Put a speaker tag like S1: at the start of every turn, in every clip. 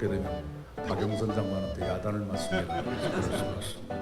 S1: 겪게 되면 박영선 장관한테 야단을 맞습니다. 그럴 수가 없습니다.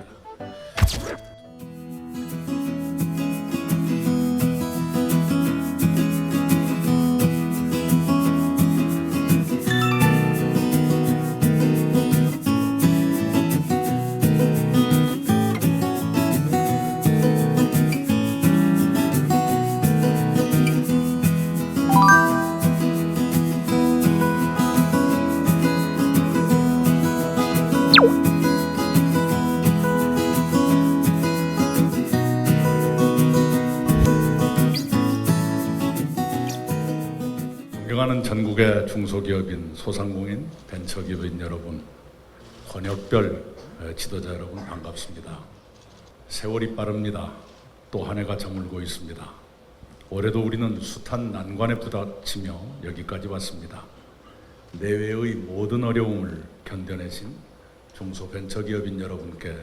S1: 존경하는 전국의 중소기업인, 소상공인, 벤처기업인 여러분, 권역별 지도자 여러분 반갑습니다. 세월이 빠릅니다. 또 한 해가 저물고 있습니다. 올해도 우리는 숱한 난관에 부딪히며 여기까지 왔습니다. 내외의 모든 어려움을 견뎌내신 중소벤처기업인 여러분께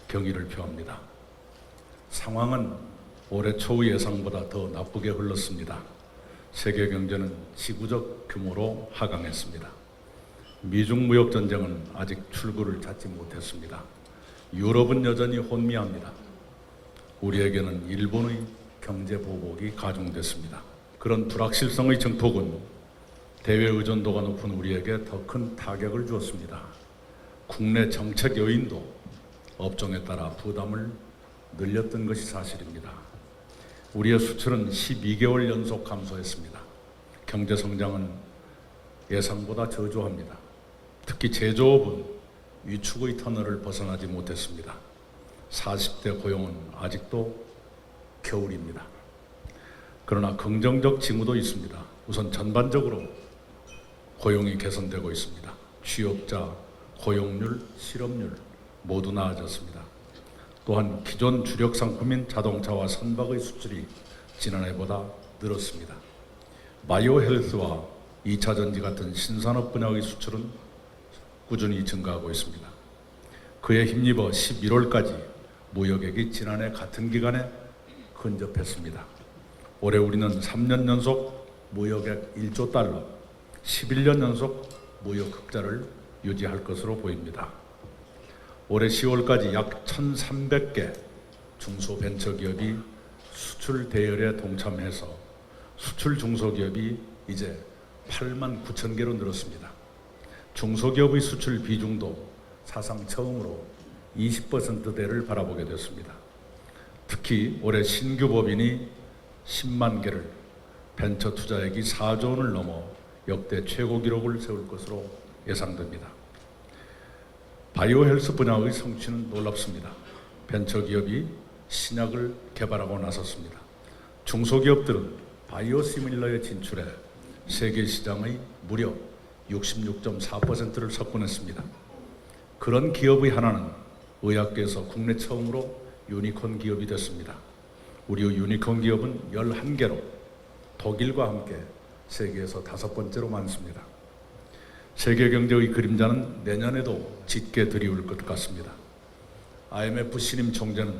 S1: 경의를 표합니다. 상황은 올해 초의 예상보다 더 나쁘게 흘렀습니다. 세계 경제는 지구적 규모로 하강했습니다. 미중 무역 전쟁은 아직 출구를 찾지 못했습니다. 유럽은 여전히 혼미합니다. 우리에게는 일본의 경제 보복이 가중됐습니다. 그런 불확실성의 증폭은 대외 의존도가 높은 우리에게 더 큰 타격을 주었습니다. 국내 정책 요인도 업종에 따라 부담을 늘렸던 것이 사실입니다. 우리의 수출은 12개월 연속 감소했습니다. 경제 성장은 예상보다 저조합니다. 특히 제조업은 위축의 터널을 벗어나지 못했습니다. 40대 고용은 아직도 겨울입니다. 그러나 긍정적 징후도 있습니다. 우선 전반적으로 고용이 개선되고 있습니다. 취업자, 고용률, 실업률 모두 나아졌습니다. 또한 기존 주력 상품인 자동차와 선박의 수출이 지난해보다 늘었습니다. 바이오 헬스와 2차 전지 같은 신산업 분야의 수출은 꾸준히 증가하고 있습니다. 그에 힘입어 11월까지 무역액이 지난해 같은 기간에 근접했습니다. 올해 우리는 3년 연속 무역액 1조 달러, 11년 연속 무역 흑자를 유지할 것으로 보입니다. 올해 10월까지 약 1,300개 중소벤처기업이 수출 대열에 동참해서 수출 중소기업이 이제 8만 9천 개로 늘었습니다. 중소기업의 수출 비중도 사상 처음으로 20%대를 바라보게 됐습니다. 특히 올해 신규 법인이 10만 개를, 벤처 투자액이 4조 원을 넘어 역대 최고 기록을 세울 것으로 예상됩니다. 바이오 헬스 분야의 성취는 놀랍습니다. 벤처기업이 신약을 개발하고 나섰습니다. 중소기업들은 바이오 시밀러에 진출해 세계 시장의 무려 66.4%를 석권했습니다. 그런 기업의 하나는 의학계에서 국내 처음으로 유니콘 기업이 됐습니다. 우리의 유니콘 기업은 11개로 독일과 함께 세계에서 5번째로 많습니다. 세계 경제의 그림자는 내년에도 짙게 드리울 것 같습니다. IMF 신임 총재는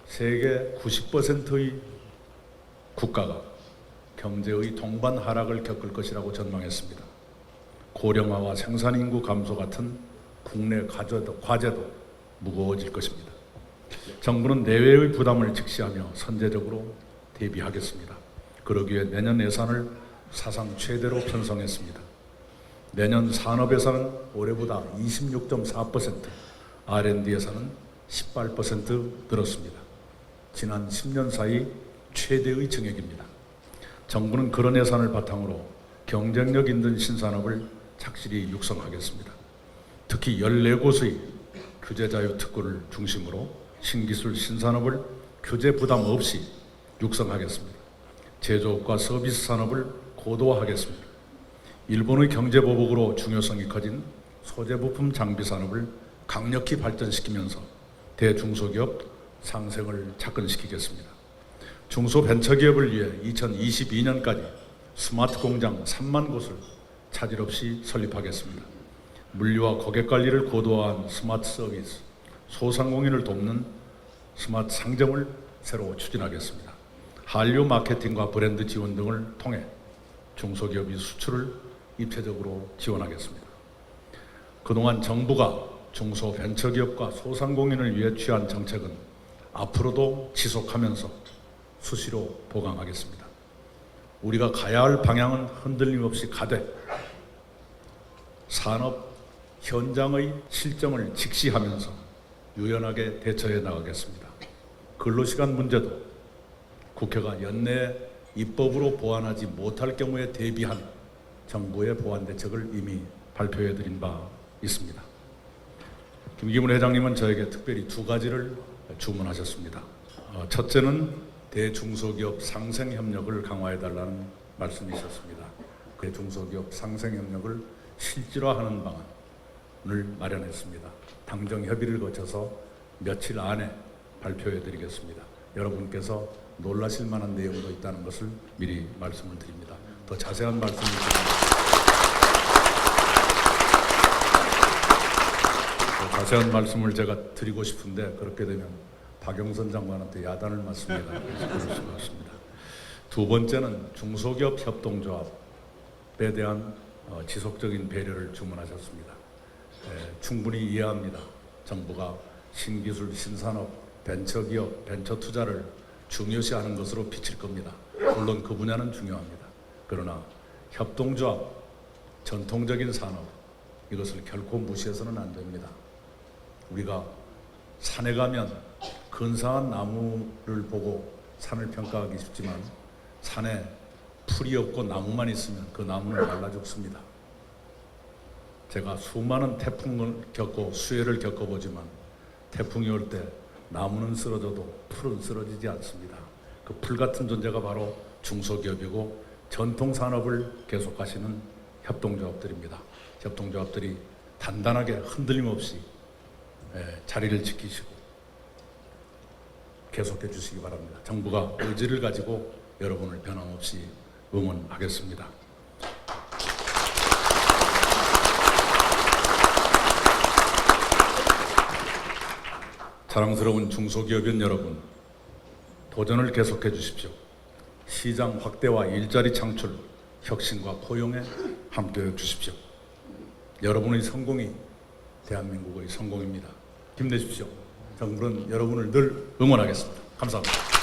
S1: 세계 90%의 국가가 경제의 동반 하락을 겪을 것이라고 전망했습니다. 고령화와 생산인구 감소 같은 국내 과제도 무거워질 것입니다. 정부는 내외의 부담을 직시하며 선제적으로 대비하겠습니다. 그러기 위해 내년 예산을 사상 최대로 편성했습니다. 내년 산업 예산은 올해보다 26.4%, R&D 예산은 18% 늘었습니다. 지난 10년 사이 최대의 증액입니다. 정부는 그런 예산을 바탕으로 경쟁력 있는 신산업을 착실히 육성하겠습니다. 특히 14곳의 규제자유 특구를 중심으로 신기술 신산업을 규제 부담 없이 육성하겠습니다. 제조업과 서비스 산업을 고도화하겠습니다. 일본의 경제 보복으로 중요성이 커진 소재 부품 장비 산업을 강력히 발전시키면서 대중소기업 상생을 착근시키겠습니다. 중소벤처기업을 위해 2022년까지 스마트 공장 3만 곳을 차질 없이 설립하겠습니다. 물류와 고객 관리를 고도화한 스마트 서비스, 소상공인을 돕는 스마트 상점을 새로 추진하겠습니다. 한류 마케팅과 브랜드 지원 등을 통해 중소기업의 수출을 입체적으로 지원하겠습니다. 그동안 정부가 중소벤처기업과 소상공인을 위해 취한 정책은 앞으로도 지속하면서 수시로 보강하겠습니다. 우리가 가야 할 방향은 흔들림 없이 가되 산업 현장의 실정을 직시하면서 유연하게 대처해 나가겠습니다. 근로시간 문제도 국회가 연내에 입법으로 보완하지 못할 경우에 대비한 정부의 보완 대책을 이미 발표해 드린 바 있습니다. 김기문 회장님은 저에게 특별히 두 가지를 주문하셨습니다. 첫째는 대중소기업 상생협력을 강화해달라는 말씀이셨습니다. 대중소기업 상생협력을 실질화하는 방안을 마련했습니다. 당정 협의를 거쳐서 며칠 안에 발표해드리겠습니다. 여러분께서 놀라실 만한 내용도 있다는 것을 미리 말씀을 드립니다. 더 자세한 말씀을 제가 드리고 싶은데 그렇게 되면 박영선 장관한테 야단을 맞습니다. 그럴 수가 없습니다. 두 번째는 중소기업 협동조합에 대한 지속적인 배려를 주문하셨습니다. 충분히 이해합니다. 정부가 신기술, 신산업, 벤처기업, 벤처투자를 중요시하는 것으로 비칠 겁니다. 물론 그 분야는 중요합니다. 그러나 협동조합, 전통적인 산업, 이것을 결코 무시해서는 안 됩니다. 우리가 산에 가면 근사한 나무를 보고 산을 평가하기 쉽지만 산에 풀이 없고 나무만 있으면 그 나무는 말라 죽습니다. 제가 수많은 태풍을 겪고 수해를 겪어보지만 태풍이 올 때 나무는 쓰러져도 풀은 쓰러지지 않습니다. 그 풀 같은 존재가 바로 중소기업이고 전통산업을 계속하시는 협동조합들입니다. 협동조합들이 단단하게 흔들림 없이 자리를 지키시고 계속해 주시기 바랍니다. 정부가 의지를 가지고 여러분을 변함없이 응원하겠습니다. 자랑스러운 중소기업인 여러분, 도전을 계속해 주십시오. 시장 확대와 일자리 창출, 혁신과 포용에 함께해 주십시오. 여러분의 성공이 대한민국의 성공입니다. 힘내십시오. 정부는 여러분을 늘 응원하겠습니다. 감사합니다.